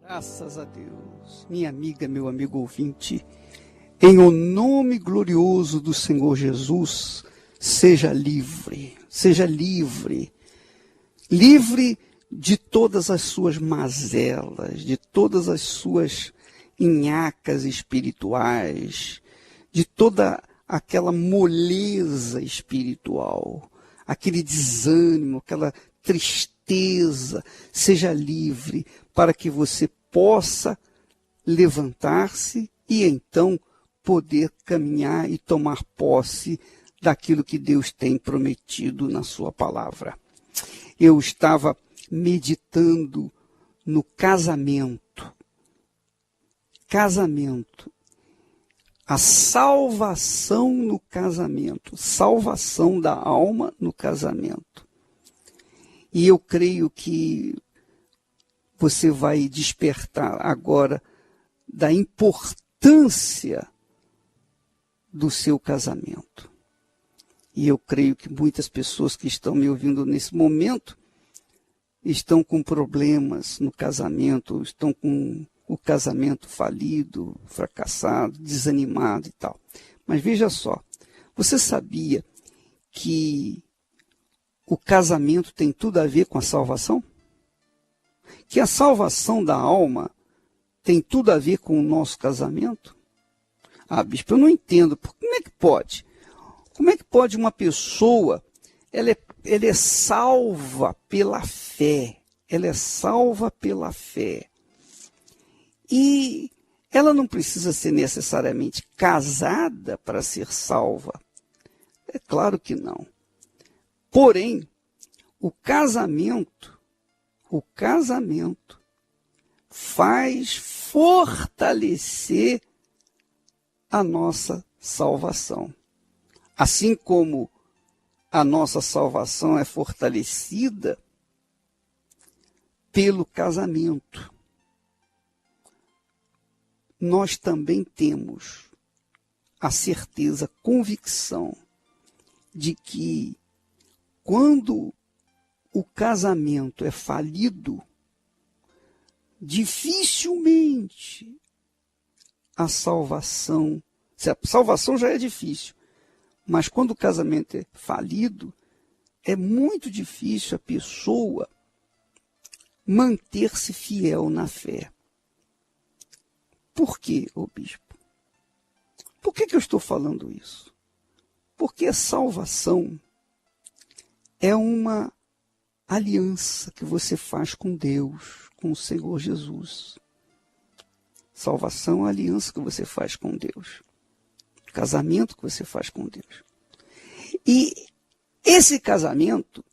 Graças a Deus, minha amiga, meu amigo ouvinte, em o nome glorioso do Senhor Jesus, seja livre, livre de todas as suas mazelas, de todas as suas nhacas espirituais, de toda aquela moleza espiritual, aquele desânimo, aquela tristeza. Seja livre para que você possa levantar-se e então poder caminhar e tomar posse daquilo que Deus tem prometido na sua palavra. Eu estava meditando no casamento, a salvação no casamento, salvação da alma no casamento. E eu creio que você vai despertar agora da importância do seu casamento. E eu creio que muitas pessoas que estão me ouvindo nesse momento estão com problemas no casamento, estão com o casamento falido, fracassado, desanimado e tal. Mas veja só, você sabia que o casamento tem tudo a ver com a salvação? Que a salvação da alma tem tudo a ver com o nosso casamento? Ah, bispo, eu não entendo. Como é que pode? Como é que pode uma pessoa, ela é salva pela fé. Ela é salva pela fé. E ela não precisa ser necessariamente casada para ser salva. É claro que não. Porém, o casamento faz fortalecer a nossa salvação. Assim como a nossa salvação é fortalecida pelo casamento, nós também temos a certeza, a convicção de que quando o casamento é falido, dificilmente a salvação já é difícil, mas quando o casamento é falido, é muito difícil a pessoa manter-se fiel na fé. Por quê, ô bispo? Por que eu estou falando isso? Porque a salvação é uma aliança que você faz com Deus, com o Senhor Jesus. Salvação é a aliança que você faz com Deus. Casamento que você faz com Deus. E esse casamento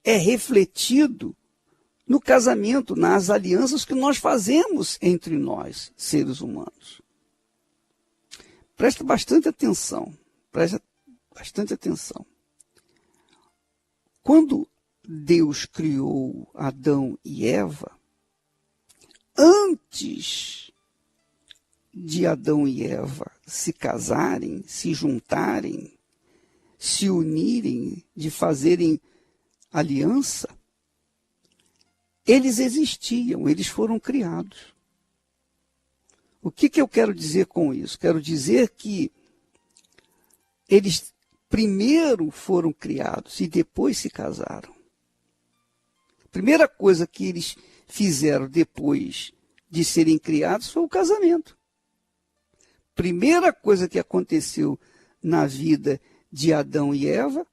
é refletido no casamento, nas alianças que nós fazemos entre nós, seres humanos. Presta bastante atenção. Quando Deus criou Adão e Eva, antes de Adão e Eva se casarem, se juntarem, se unirem, de fazerem aliança, eles existiam, eles foram criados. O que eu quero dizer com isso? Quero dizer que eles primeiro foram criados e depois se casaram. A primeira coisa que eles fizeram depois de serem criados foi o casamento. Primeira coisa que aconteceu na vida de Adão e Eva,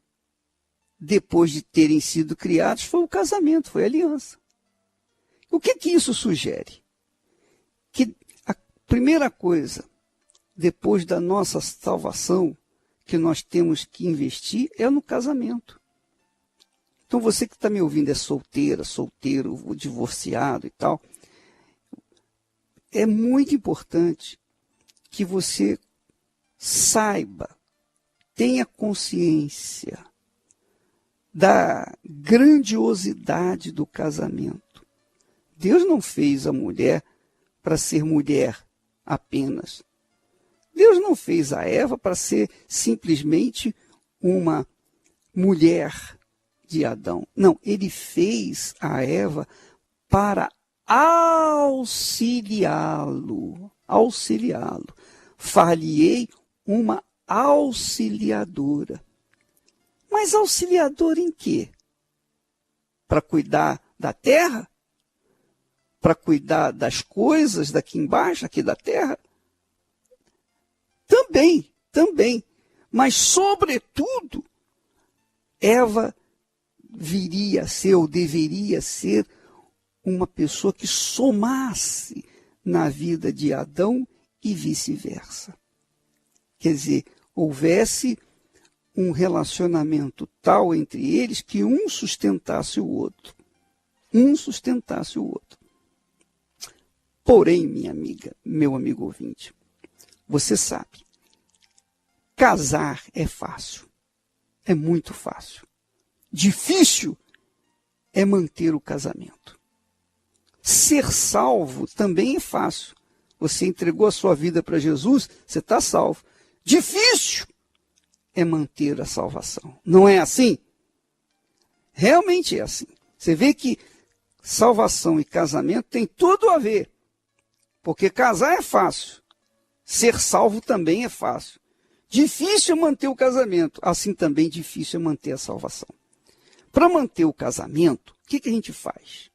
depois de terem sido criados, foi o casamento, foi a aliança. O que isso sugere? Que a primeira coisa, depois da nossa salvação, que nós temos que investir é no casamento. Então você que está me ouvindo é solteira, solteiro, divorciado e tal, é muito importante que você saiba, tenha consciência da grandiosidade do casamento. Deus não fez a mulher para ser mulher apenas. Deus não fez a Eva para ser simplesmente uma mulher de Adão. Não, ele fez a Eva para auxiliá-lo. Auxiliá-lo. Far-lhe-ei uma auxiliadora. Mas auxiliadora em quê? Para cuidar da terra? Para cuidar das coisas daqui embaixo, aqui da terra? Também. Mas, sobretudo, Eva viria a ser, ou deveria ser, uma pessoa que somasse na vida de Adão e vice-versa. Quer dizer, houvesse um relacionamento tal entre eles que um sustentasse o outro. Um sustentasse o outro. Porém, minha amiga, meu amigo ouvinte, você sabe, casar é fácil. É muito fácil. Difícil é manter o casamento. Ser salvo também é fácil. Você entregou a sua vida para Jesus, você está salvo. Difícil é manter a salvação. Não é assim? Realmente é assim. Você vê que salvação e casamento tem tudo a ver. Porque casar é fácil. Ser salvo também é fácil. Difícil é manter o casamento. Assim também difícil é manter a salvação. Para manter o casamento, o que a gente faz?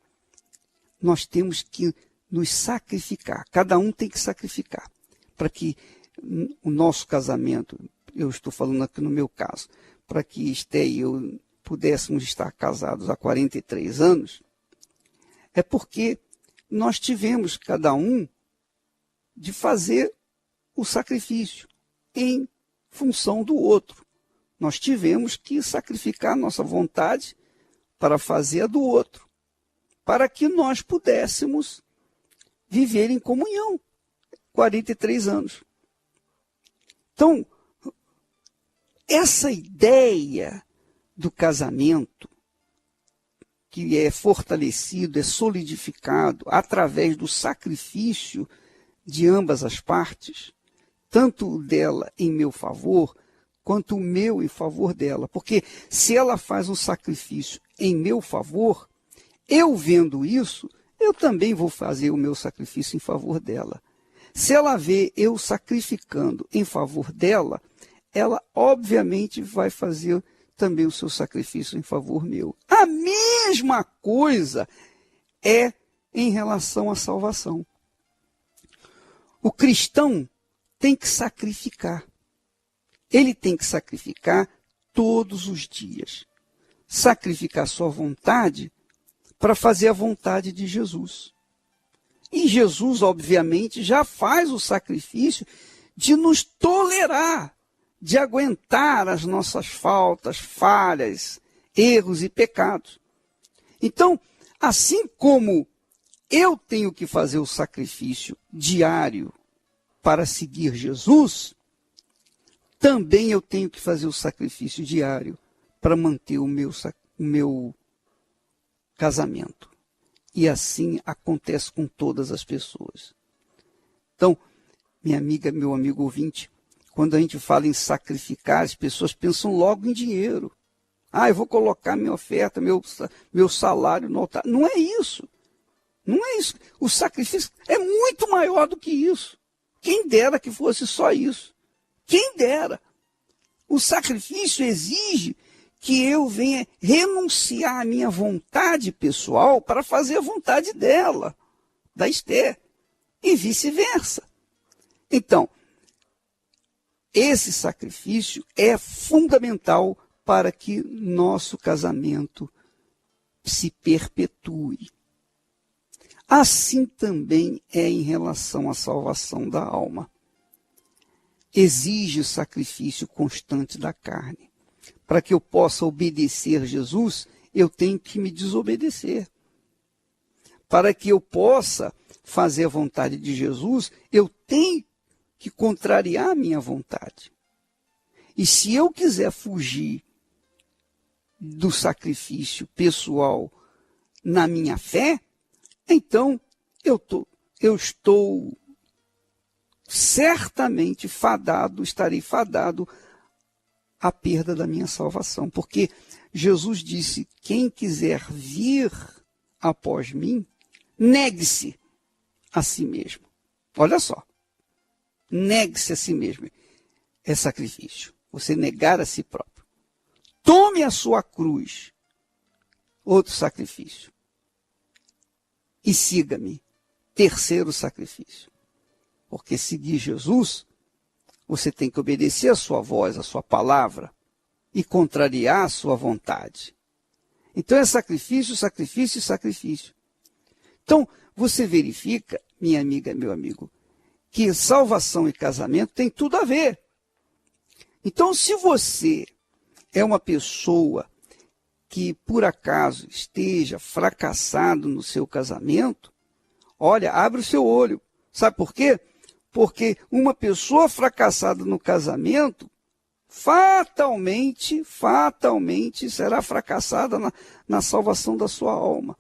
Nós temos que nos sacrificar. Cada um tem que sacrificar. Para que o nosso casamento, eu estou falando aqui no meu caso, para que Esté e eu pudéssemos estar casados há 43 anos, é porque nós tivemos, cada um, de fazer o sacrifício em função do outro. Nós tivemos que sacrificar nossa vontade para fazer a do outro, para que nós pudéssemos viver em comunhão. 43 anos. Então, essa ideia do casamento, que é fortalecido, é solidificado através do sacrifício de ambas as partes, tanto o dela em meu favor, quanto o meu em favor dela. Porque se ela faz um sacrifício em meu favor, eu vendo isso, eu também vou fazer o meu sacrifício em favor dela. Se ela vê eu sacrificando em favor dela, ela obviamente vai fazer também o seu sacrifício em favor meu. A mesma coisa é em relação à salvação. O cristão tem que sacrificar. Ele tem que sacrificar todos os dias. Sacrificar sua vontade para fazer a vontade de Jesus. E Jesus, obviamente, já faz o sacrifício de nos tolerar, de aguentar as nossas faltas, falhas, erros e pecados. Então, assim como eu tenho que fazer o sacrifício diário para seguir Jesus, também eu tenho que fazer o sacrifício diário para manter o meu casamento. E assim acontece com todas as pessoas. Então, minha amiga, meu amigo ouvinte, quando a gente fala em sacrificar, as pessoas pensam logo em dinheiro. Ah, eu vou colocar minha oferta, meu salário no altar. Não é isso. Não é isso. O sacrifício é muito maior do que isso. Quem dera que fosse só isso. Quem dera. O sacrifício exige que eu venha renunciar à minha vontade pessoal para fazer a vontade dela, da Esté, e vice-versa. Então, esse sacrifício é fundamental para que nosso casamento se perpetue. Assim também é em relação à salvação da alma. Exige o sacrifício constante da carne. Para que eu possa obedecer Jesus, eu tenho que me desobedecer. Para que eu possa fazer a vontade de Jesus, eu tenho que contrariar a minha vontade. E se eu quiser fugir do sacrifício pessoal na minha fé, então eu estou certamente estarei fadado à perda da minha salvação. Porque Jesus disse, quem quiser vir após mim, negue-se a si mesmo. Olha só. Negue-se a si mesmo. É sacrifício. Você negar a si próprio. Tome a sua cruz. Outro sacrifício. E siga-me. Terceiro sacrifício. Porque seguir Jesus, você tem que obedecer a sua voz, a sua palavra, e contrariar a sua vontade. Então é sacrifício, sacrifício e sacrifício. Então, você verifica, minha amiga, meu amigo, que salvação e casamento tem tudo a ver. Então, se você é uma pessoa que, por acaso, esteja fracassado no seu casamento, olha, abre o seu olho. Sabe por quê? Porque uma pessoa fracassada no casamento, fatalmente será fracassada na salvação da sua alma.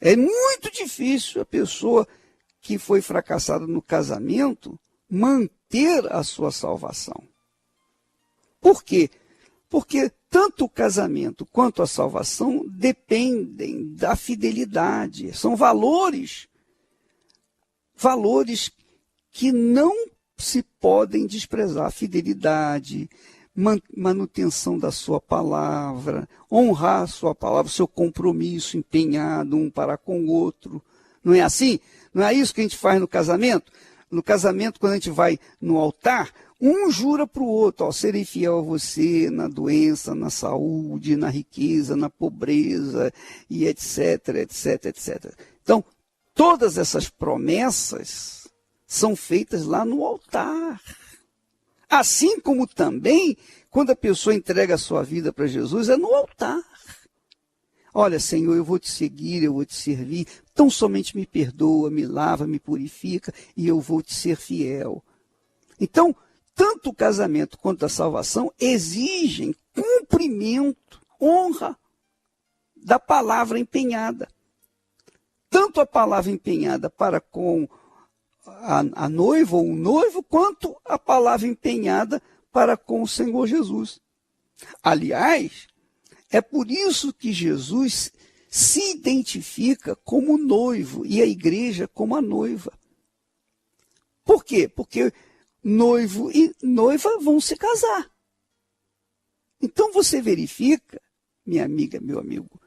É muito difícil a pessoa que foi fracassada no casamento manter a sua salvação. Por quê? Porque tanto o casamento quanto a salvação dependem da fidelidade. São valores que não se podem desprezar. Fidelidade, manutenção da sua palavra, honrar a sua palavra, seu compromisso empenhado um para com o outro. Não é assim? Não é isso que a gente faz no casamento? No casamento, quando a gente vai no altar, um jura para o outro, ó, serei fiel a você na doença, na saúde, na riqueza, na pobreza, e etc, etc, etc. Então, todas essas promessas são feitas lá no altar. Assim como também, quando a pessoa entrega a sua vida para Jesus, é no altar. Olha, Senhor, eu vou te seguir, eu vou te servir, tão somente me perdoa, me lava, me purifica, e eu vou te ser fiel. Então, tanto o casamento quanto a salvação exigem cumprimento, honra da palavra empenhada. Tanto a palavra empenhada para com a noiva ou o noivo, quanto a palavra empenhada para com o Senhor Jesus. Aliás, é por isso que Jesus se identifica como noivo e a igreja como a noiva. Por quê? Porque noivo e noiva vão se casar. Então você verifica, minha amiga, meu amigo,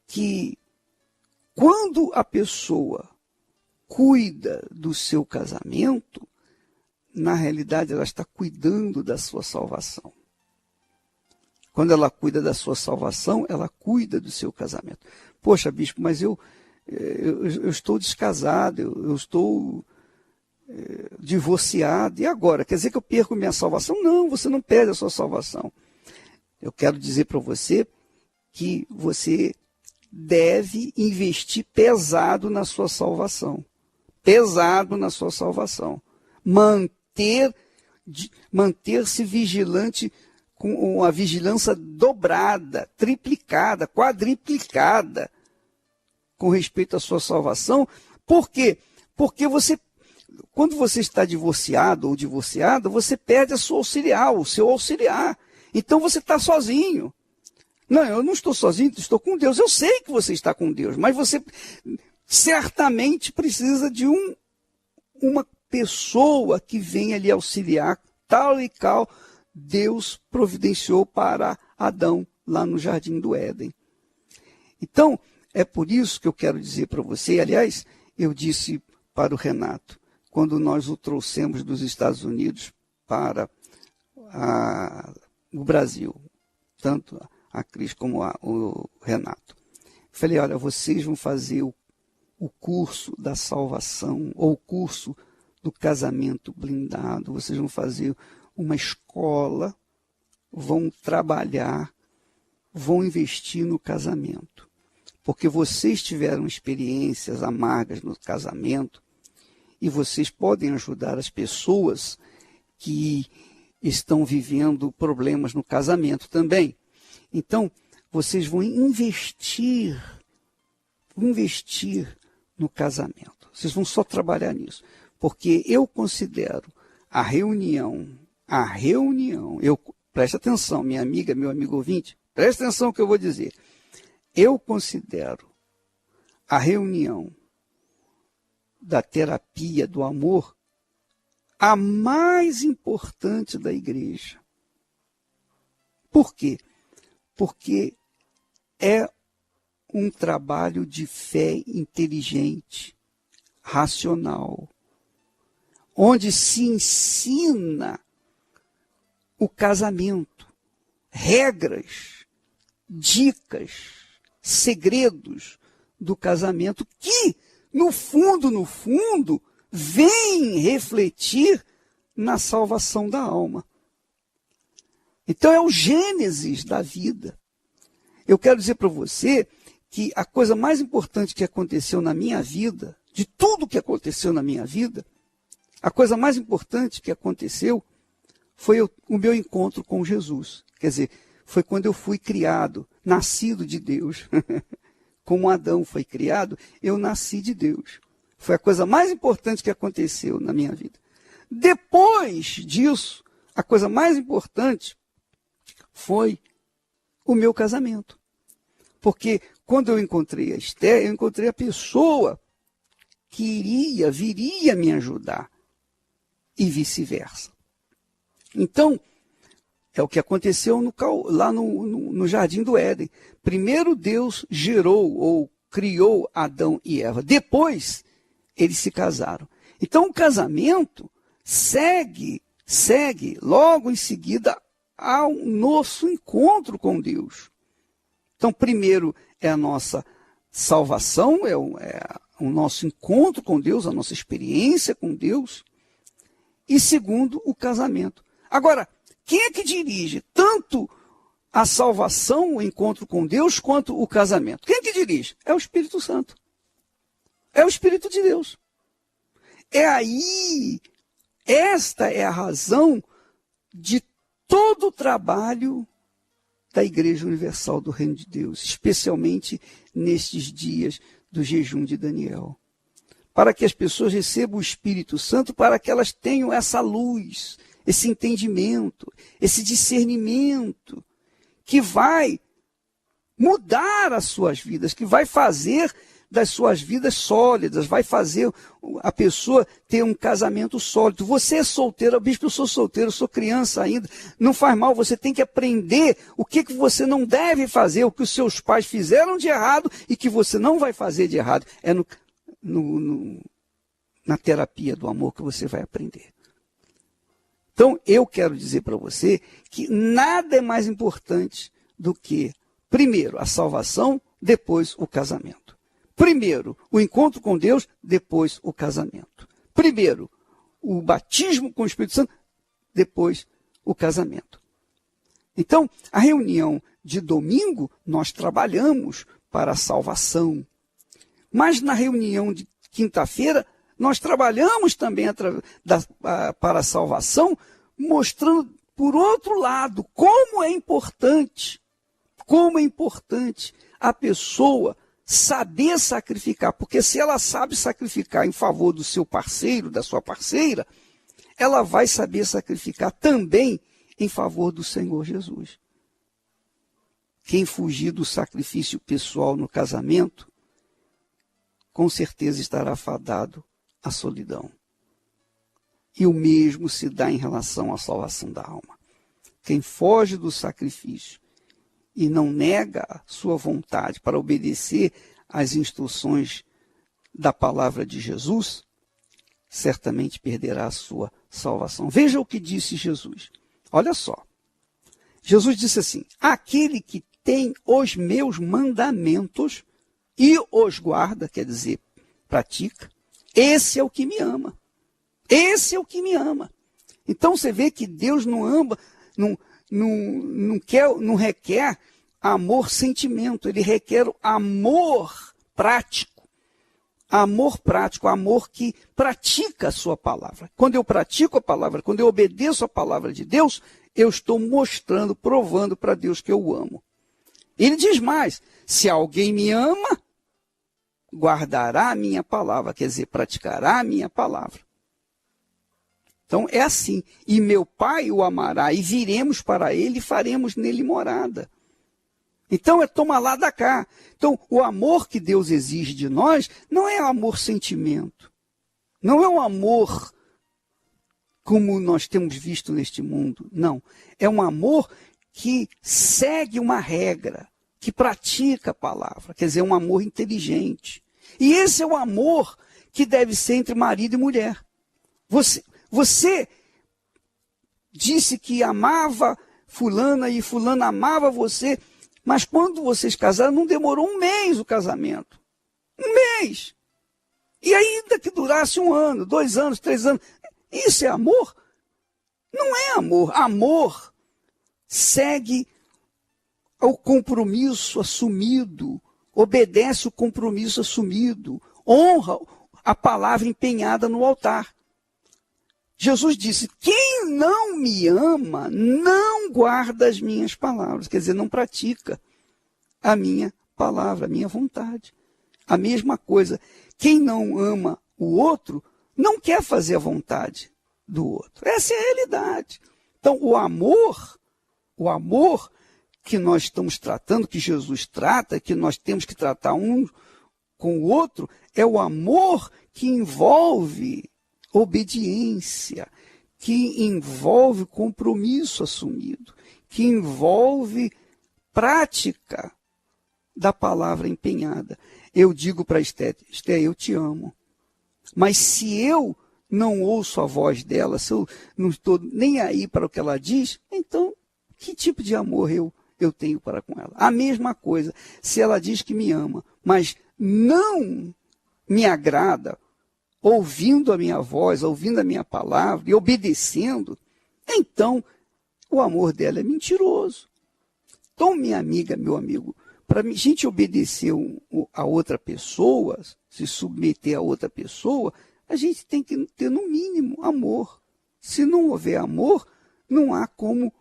que quando a pessoa cuida do seu casamento, na realidade ela está cuidando da sua salvação. Quando ela cuida da sua salvação, ela cuida do seu casamento. Poxa, bispo, mas eu estou descasado, eu estou divorciado, e agora? Quer dizer que eu perco minha salvação? Não, você não perde a sua salvação. Eu quero dizer para você que você deve investir pesado na sua salvação. Pesado na sua salvação. Manter-se vigilante com uma vigilância dobrada, triplicada, quadriplicada com respeito à sua salvação. Por quê? Porque quando você está divorciado ou divorciada, você perde a sua auxiliar, o seu auxiliar. Então você está sozinho. Não, eu não estou sozinho, estou com Deus. Eu sei que você está com Deus, mas você certamente precisa de uma pessoa que venha lhe auxiliar, tal e qual Deus providenciou para Adão lá no Jardim do Éden. Então, é por isso que eu quero dizer para você, aliás, eu disse para o Renato, quando nós o trouxemos dos Estados Unidos para o Brasil, tanto a Cris como o Renato. Falei, olha, vocês vão fazer o curso da salvação, ou o curso do casamento blindado, vocês vão fazer uma escola, vão trabalhar, vão investir no casamento. Porque vocês tiveram experiências amargas no casamento e vocês podem ajudar as pessoas que estão vivendo problemas no casamento também. Então, vocês vão investir no casamento. Vocês vão só trabalhar nisso. Porque eu considero a reunião, preste atenção, minha amiga, meu amigo ouvinte, preste atenção no que eu vou dizer. Eu considero a reunião da terapia do amor, a mais importante da igreja. Por quê? Porque é um trabalho de fé inteligente, racional, onde se ensina o casamento, regras, dicas, segredos do casamento que, no fundo, vem refletir na salvação da alma. Então é o gênesis da vida. Eu quero dizer para você que a coisa mais importante que aconteceu na minha vida, de tudo que aconteceu na minha vida, a coisa mais importante que aconteceu foi o meu encontro com Jesus. Quer dizer, foi quando eu fui criado, nascido de Deus. Como Adão foi criado, eu nasci de Deus. Foi a coisa mais importante que aconteceu na minha vida. Depois disso, a coisa mais importante foi o meu casamento. Porque quando eu encontrei a Esther, eu encontrei a pessoa que viria me ajudar. E vice-versa. Então, é o que aconteceu lá no Jardim do Éden. Primeiro Deus gerou ou criou Adão e Eva. Depois, eles se casaram. Então, o casamento segue logo em seguida ao nosso encontro com Deus. Então, primeiro é a nossa salvação, é o nosso encontro com Deus, a nossa experiência com Deus. E segundo, o casamento. Agora, quem é que dirige tanto a salvação, o encontro com Deus, quanto o casamento? Quem é que dirige? É o Espírito Santo. É o Espírito de Deus. Esta é a razão de todo o trabalho da Igreja Universal do Reino de Deus, especialmente nestes dias do jejum de Daniel. Para que as pessoas recebam o Espírito Santo, para que elas tenham essa luz, esse entendimento, esse discernimento, que vai mudar as suas vidas, que vai fazer das suas vidas sólidas, vai fazer a pessoa ter um casamento sólido. Você é solteiro, bispo, eu sou solteiro, eu sou criança ainda, não faz mal, você tem que aprender o que você não deve fazer, o que os seus pais fizeram de errado e que você não vai fazer de errado. É na terapia do amor que você vai aprender. Então, eu quero dizer para você que nada é mais importante do que, primeiro, a salvação, depois o casamento. Primeiro, o encontro com Deus, depois o casamento. Primeiro, o batismo com o Espírito Santo, depois o casamento. Então, a reunião de domingo, nós trabalhamos para a salvação. Mas na reunião de quinta-feira, nós trabalhamos também para a salvação, mostrando, por outro lado, como é importante a pessoa saber sacrificar. Porque se ela sabe sacrificar em favor do seu parceiro, da sua parceira, ela vai saber sacrificar também em favor do Senhor Jesus. Quem fugir do sacrifício pessoal no casamento, com certeza estará fadado à solidão. E o mesmo se dá em relação à salvação da alma. Quem foge do sacrifício e não nega a sua vontade para obedecer às instruções da palavra de Jesus, certamente perderá a sua salvação. Veja o que disse Jesus. Olha só. Jesus disse assim: aquele que tem os meus mandamentos e os guarda, quer dizer, pratica, esse é o que me ama. Esse é o que me ama. Então você vê que Deus não ama, não requer amor sentimento, ele requer amor prático. Amor prático, amor que pratica a sua palavra. Quando eu pratico a palavra, quando eu obedeço a palavra de Deus, eu estou mostrando, provando para Deus que eu o amo. Ele diz mais: se alguém me ama, guardará a minha palavra, quer dizer, praticará a minha palavra. Então é assim: e meu Pai o amará, e viremos para ele e faremos nele morada. Então é toma lá da cá. Então o amor que Deus exige de nós não é amor sentimento, Não é um amor como nós temos visto neste mundo. Não. É um amor que segue uma regra, que pratica a palavra. Quer dizer, um amor inteligente. E esse é o amor que deve ser entre marido e mulher. Você disse que amava fulana e fulana amava você, mas quando vocês casaram, não demorou um mês o casamento. Um mês. E ainda que durasse 1 ano, 2 anos, 3 anos. Isso é amor? Não é amor. Amor segue ao compromisso assumido, obedece o compromisso assumido, honra a palavra empenhada no altar. Jesus disse, quem não me ama, não guarda as minhas palavras. Quer dizer, não pratica a minha palavra, a minha vontade. A mesma coisa, quem não ama o outro, não quer fazer a vontade do outro. Essa é a realidade. Então, o amor que nós estamos tratando, que Jesus trata, que nós temos que tratar um com o outro, é o amor que envolve obediência, que envolve compromisso assumido, que envolve prática da palavra empenhada. Eu digo para Esté, eu te amo. Mas se eu não ouço a voz dela, se eu não estou nem aí para o que ela diz, então que tipo de amor eu tenho para com ela? A mesma coisa, se ela diz que me ama, mas não me agrada, ouvindo a minha voz, ouvindo a minha palavra e obedecendo, então o amor dela é mentiroso. Então, minha amiga, meu amigo, para a gente obedecer a outra pessoa, se submeter a outra pessoa, a gente tem que ter, no mínimo, amor. Se não houver amor, não há como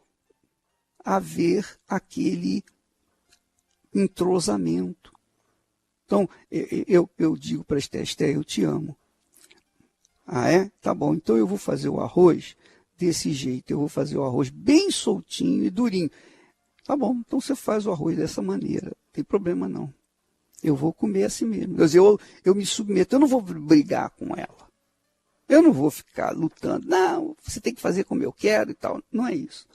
haver aquele entrosamento. Então, eu digo para Esté, eu te amo. Ah, é? Tá bom, então eu vou fazer o arroz desse jeito, eu vou fazer o arroz bem soltinho e durinho. Tá bom, então você faz o arroz dessa maneira, não tem problema não. Eu vou comer assim mesmo. Quer dizer, eu me submeto, eu não vou brigar com ela. Eu não vou ficar lutando. Não, você tem que fazer como eu quero e tal. Não é isso.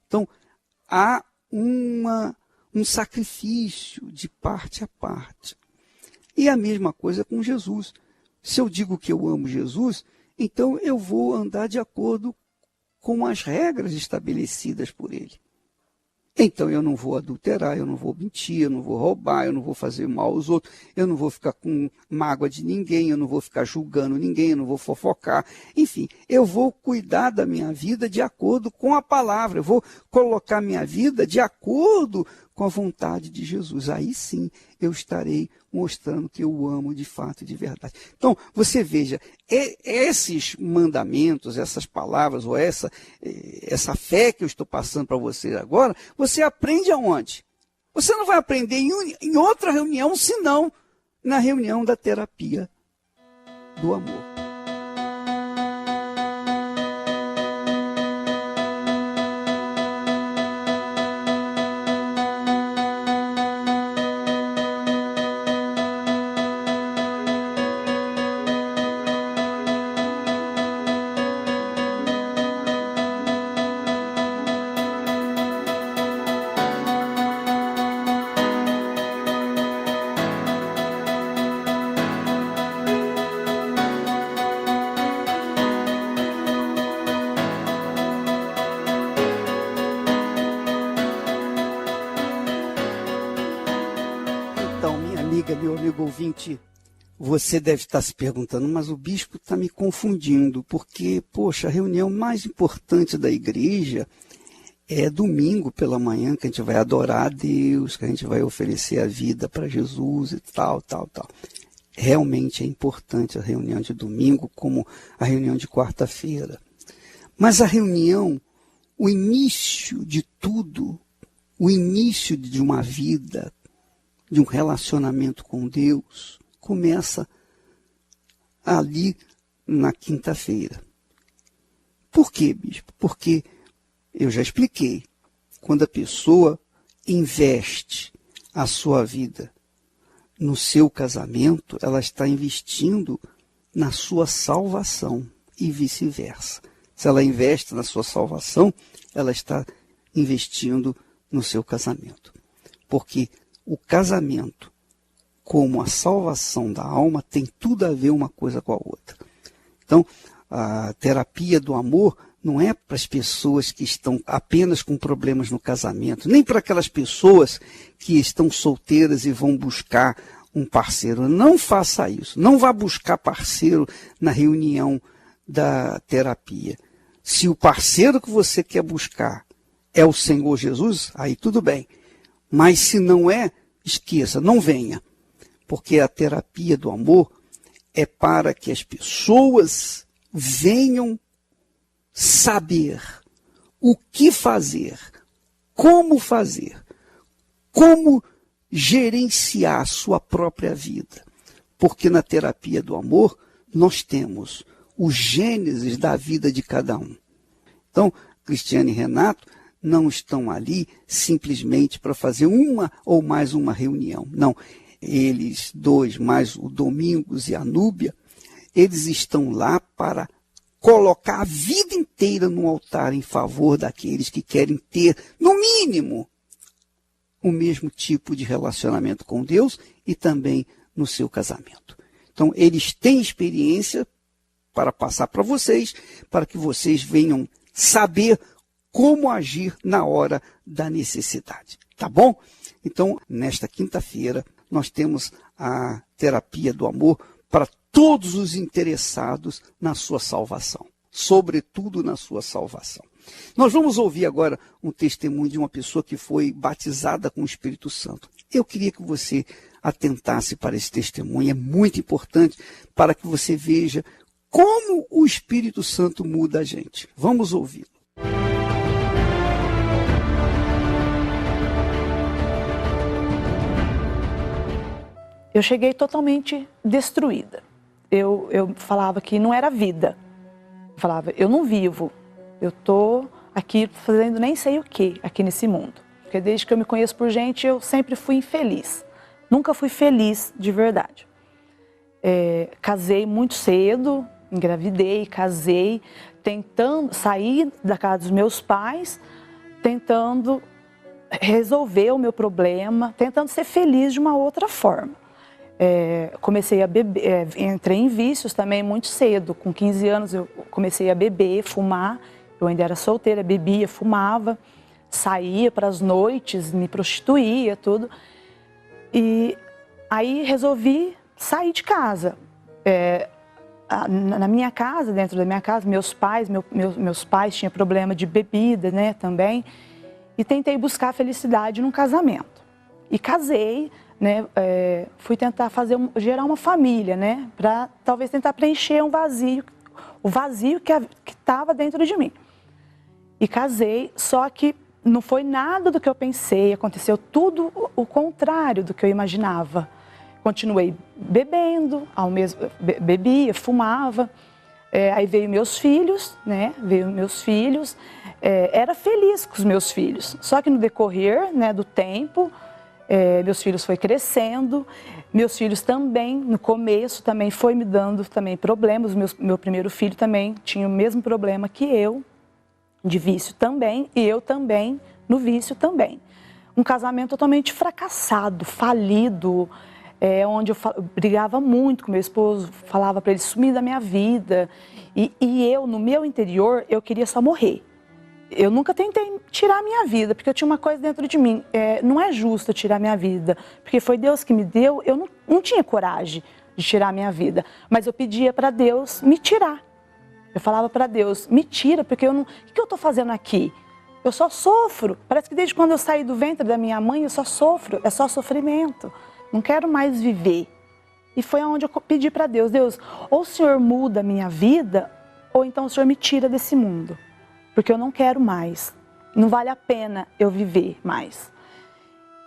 Então, há um sacrifício de parte a parte. E a mesma coisa com Jesus. Se eu digo que eu amo Jesus, então eu vou andar de acordo com as regras estabelecidas por ele. Então eu não vou adulterar, eu não vou mentir, eu não vou roubar, eu não vou fazer mal aos outros, eu não vou ficar com mágoa de ninguém, eu não vou ficar julgando ninguém, eu não vou fofocar. Enfim, eu vou cuidar da minha vida de acordo com a palavra, eu vou colocar minha vida de acordo com a vontade de Jesus. Aí sim eu estarei mostrando que eu o amo de fato e de verdade. Então, você veja, esses mandamentos, essas palavras, ou essa fé que eu estou passando para você agora, você aprende aonde? Você não vai aprender em outra reunião, senão na reunião da terapia do amor. Meu amigo ouvinte, você deve estar se perguntando, mas o bispo está me confundindo, porque, poxa, a reunião mais importante da igreja é domingo pela manhã, que a gente vai adorar a Deus, que a gente vai oferecer a vida para Jesus e tal. Realmente é importante a reunião de domingo, como a reunião de quarta-feira. Mas a reunião, o início de tudo, o início de uma vida, de um relacionamento com Deus, começa ali na quinta-feira. Por quê, bispo? Porque eu já expliquei, quando a pessoa investe a sua vida no seu casamento, ela está investindo na sua salvação e vice-versa. Se ela investe na sua salvação, ela está investindo no seu casamento. Porque o casamento, como a salvação da alma, tem tudo a ver uma coisa com a outra. Então, a terapia do amor não é para as pessoas que estão apenas com problemas no casamento, nem para aquelas pessoas que estão solteiras e vão buscar um parceiro. Não faça isso. Não vá buscar parceiro na reunião da terapia. Se o parceiro que você quer buscar é o Senhor Jesus, aí tudo bem. Mas se não é, esqueça, não venha. Porque a terapia do amor é para que as pessoas venham saber o que fazer, como gerenciar a sua própria vida. Porque na terapia do amor nós temos o gênesis da vida de cada um. Então, Cristiane e Renato não estão ali simplesmente para fazer uma ou mais uma reunião. Não, eles dois, mais o Domingos e a Núbia, eles estão lá para colocar a vida inteira no altar em favor daqueles que querem ter, no mínimo, o mesmo tipo de relacionamento com Deus e também no seu casamento. Então, eles têm experiência para passar para vocês, para que vocês venham saber como agir na hora da necessidade. Tá bom? Então, nesta quinta-feira, nós temos a terapia do amor para todos os interessados na sua salvação, sobretudo na sua salvação. Nós vamos ouvir agora um testemunho de uma pessoa que foi batizada com o Espírito Santo. Eu queria que você atentasse para esse testemunho, é muito importante para que você veja como o Espírito Santo muda a gente. Vamos ouvi-lo. Eu cheguei totalmente destruída. Eu falava que não era vida. Eu falava, eu não vivo. Eu estou aqui fazendo nem sei o que aqui nesse mundo. Porque desde que eu me conheço por gente, eu sempre fui infeliz. Nunca fui feliz de verdade. Casei muito cedo, engravidei, casei, tentando sair da casa dos meus pais, tentando resolver o meu problema, tentando ser feliz de uma outra forma. Comecei a beber, entrei em vícios também muito cedo. Com 15 anos eu comecei a beber, fumar. Eu ainda era solteira, bebia, fumava, saía para as noites, me prostituía, tudo. E aí resolvi sair de casa. Na minha casa, dentro da minha casa, meus pais tinham problema de bebida, né, também. E tentei buscar felicidade num casamento. E casei, né, fui tentar gerar uma família, né, para talvez tentar preencher o vazio que estava dentro de mim. E casei, só que não foi nada do que eu pensei, aconteceu tudo o contrário do que eu imaginava. Continuei bebendo, bebia, fumava, aí veio meus filhos, né, era feliz com os meus filhos, só que no decorrer, né, do tempo, meus filhos foi crescendo, meus filhos também, no começo também foi me dando também problemas, meu primeiro filho também tinha o mesmo problema que eu, de vício também, e eu também, no vício também. Um casamento totalmente fracassado, falido, onde eu brigava muito com meu esposo, falava para ele sumir da minha vida, e eu, no meu interior, eu queria só morrer. Eu nunca tentei tirar a minha vida, porque eu tinha uma coisa dentro de mim, não é justo tirar a minha vida, porque foi Deus que me deu, eu não tinha coragem de tirar a minha vida, mas eu pedia para Deus me tirar. Eu falava para Deus, me tira, porque o que eu estou fazendo aqui? Eu só sofro, parece que desde quando eu saí do ventre da minha mãe, eu só sofro, é só sofrimento, não quero mais viver. E foi onde eu pedi para Deus, Deus, ou o Senhor muda a minha vida, ou então o Senhor me tira desse mundo. Porque eu não quero mais, não vale a pena eu viver mais.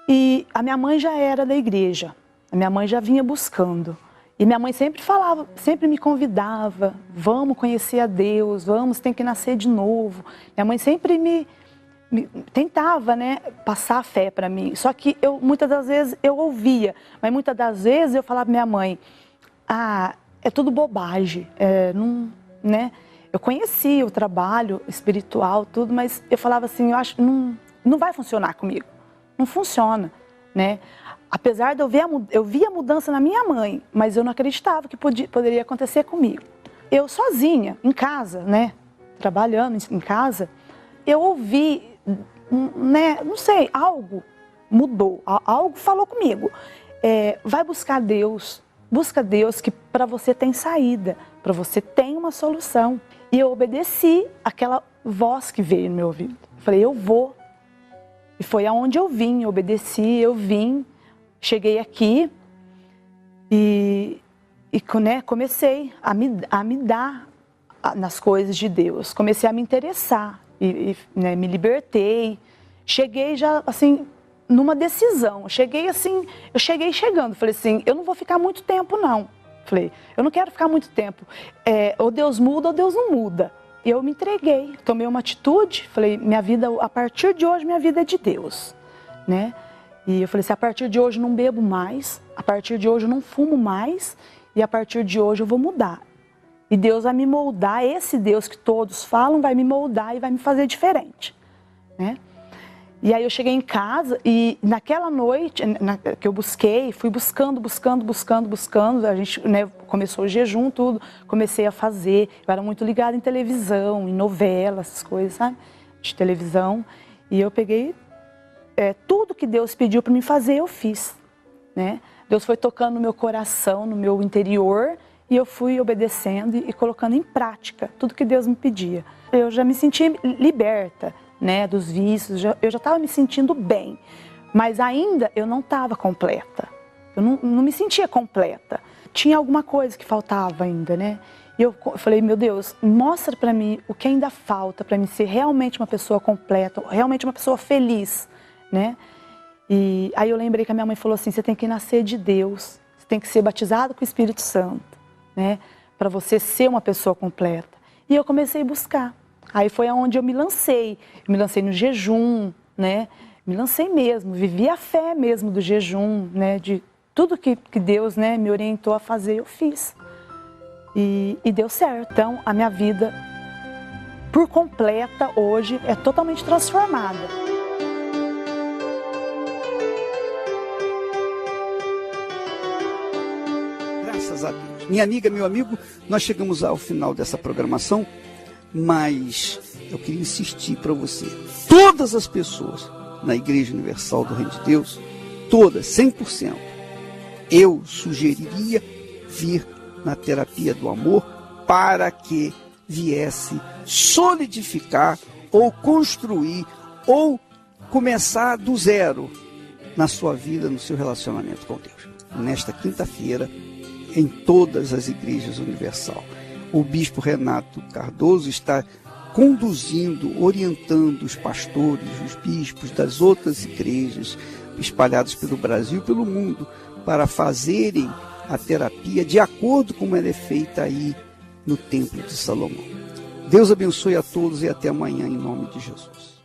E a minha mãe já era da igreja, a minha mãe já vinha buscando. E minha mãe sempre falava, sempre me convidava, vamos conhecer a Deus, tem que nascer de novo. Minha mãe sempre me tentava, né, passar a fé para mim. Só que muitas das vezes eu ouvia, mas muitas das vezes eu falava para minha mãe, é tudo bobagem, não, né? Eu conhecia o trabalho espiritual, tudo, mas eu falava assim, eu acho que não vai funcionar comigo, não funciona, né? Apesar de eu via a mudança na minha mãe, mas eu não acreditava que poderia acontecer comigo. Eu sozinha, em casa, né? Trabalhando em casa, eu ouvi, né? Não sei, algo mudou, algo falou comigo. Vai buscar Deus, busca Deus que para você tem saída, para você tem uma solução. E eu obedeci aquela voz que veio no meu ouvido. Eu falei, eu vou. E foi aonde eu vim, eu obedeci, eu vim, cheguei aqui e né, comecei a me dar nas coisas de Deus. Comecei a me interessar né, me libertei. Cheguei já assim numa decisão. Eu cheguei chegando. Falei assim, eu não vou ficar muito tempo não. Falei, eu não quero ficar muito tempo. Ou Deus muda ou Deus não muda. E eu me entreguei, tomei uma atitude. Falei, minha vida, a partir de hoje, minha vida é de Deus, né? E eu falei assim, a partir de hoje eu não bebo mais, a partir de hoje eu não fumo mais, e a partir de hoje eu vou mudar. E Deus vai me moldar, esse Deus que todos falam vai me moldar e vai me fazer diferente, né? E aí eu cheguei em casa e naquela noite que eu busquei, fui buscando, a gente, né, começou o jejum, tudo, comecei a fazer, eu era muito ligada em televisão, em novela, essas coisas, sabe, de televisão, e eu peguei tudo que Deus pediu para mim fazer, eu fiz, né, Deus foi tocando no meu coração, no meu interior, e eu fui obedecendo e colocando em prática tudo que Deus me pedia. Eu já me senti liberta, né, dos vícios, eu já estava me sentindo bem, mas ainda eu não estava completa, eu não me sentia completa, tinha alguma coisa que faltava ainda, né, e eu falei, meu Deus, mostra para mim o que ainda falta para mim ser realmente uma pessoa completa, realmente uma pessoa feliz, né, e aí eu lembrei que a minha mãe falou assim, você tem que nascer de Deus, você tem que ser batizado com o Espírito Santo, né, para você ser uma pessoa completa, e eu comecei a buscar. Aí foi aonde eu me lancei no jejum, né? Me lancei mesmo, vivi a fé mesmo do jejum, né? De tudo que Deus, né, me orientou a fazer, eu fiz. E deu certo. Então, a minha vida, por completa, hoje, é totalmente transformada. Graças a Deus. Minha amiga, meu amigo, nós chegamos ao final dessa programação. Mas eu queria insistir para você, todas as pessoas na Igreja Universal do Reino de Deus, todas, 100%, eu sugeriria vir na terapia do amor para que viesse solidificar ou construir ou começar do zero na sua vida, no seu relacionamento com Deus. Nesta quinta-feira, em todas as igrejas universal. O bispo Renato Cardoso está conduzindo, orientando os pastores, os bispos das outras igrejas espalhadas pelo Brasil e pelo mundo para fazerem a terapia de acordo com ela é feita aí no Templo de Salomão. Deus abençoe a todos e até amanhã em nome de Jesus.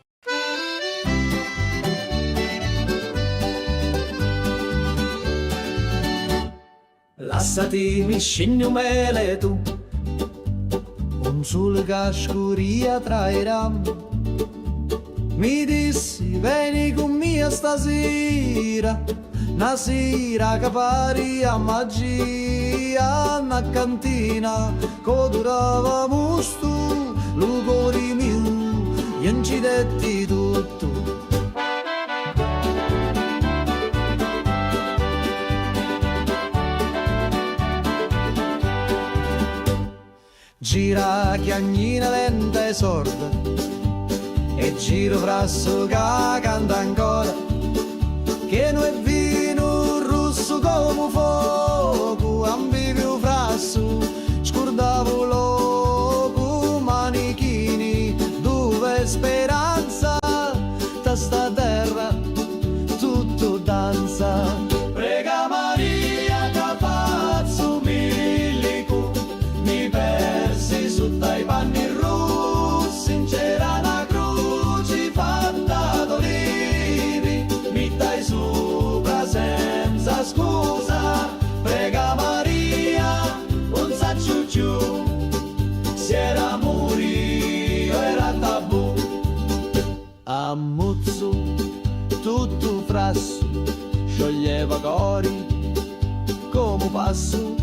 Lasciatemi scegli un mele tu, un sole che scuria traerà. Mi dissi vieni con me stasera, una sera che pari a magia, una cantina che durava musto, l'ugori mio, gli incidetti tutto. Gira chiagnina lenta e sorda e giro frasso che canta ancora, che non è vino rosso come fuoco, ambivio frasso scordavo loco, manichini dove speranza da sta terra tutto danza. Prega Maria che faccio milico, mi persi sotto i panni rossi, c'era una croce fatta d'olivi, mi dai sopra senza scusa. Prega Maria, un Ammuzzo, tutto frasso, scioglieva cori come passo.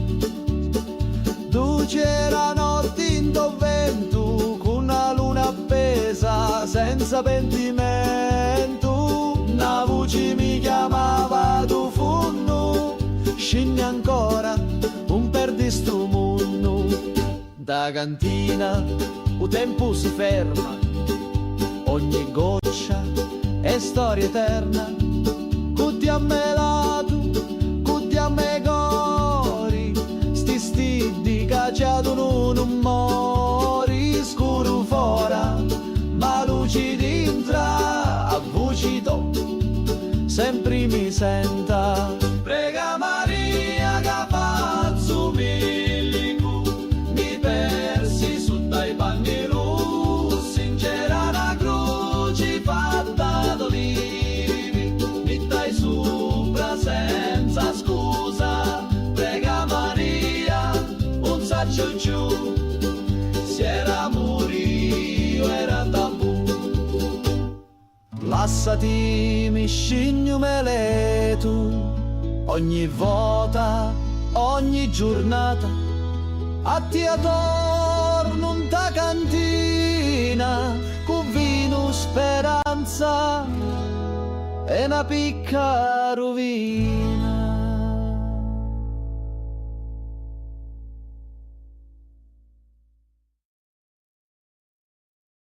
Tu c'era notte in do vento, con una luna appesa senza pentimento. Una voce mi chiamava tu funno, scendi ancora un perdi sto mondo. Da cantina il tempo si ferma, ogni goccia è storia eterna. Cutti a me lato, cutti a me cori, sti cacciato non mori. Scuro fora, ma luci dintra, a voci to, sempre mi senta. Prega Maria che faccio milico, mi persi su dai panni rossi, c'era una croce fatta d'olivi, mi dai sopra senza scusa. Prega Maria, un saccio giù, se era morio era tabù. Lassati mi scigno meletu, ogni volta, ogni giornata, a ti torno in ta cantina, con vino speranza e una picca rovina.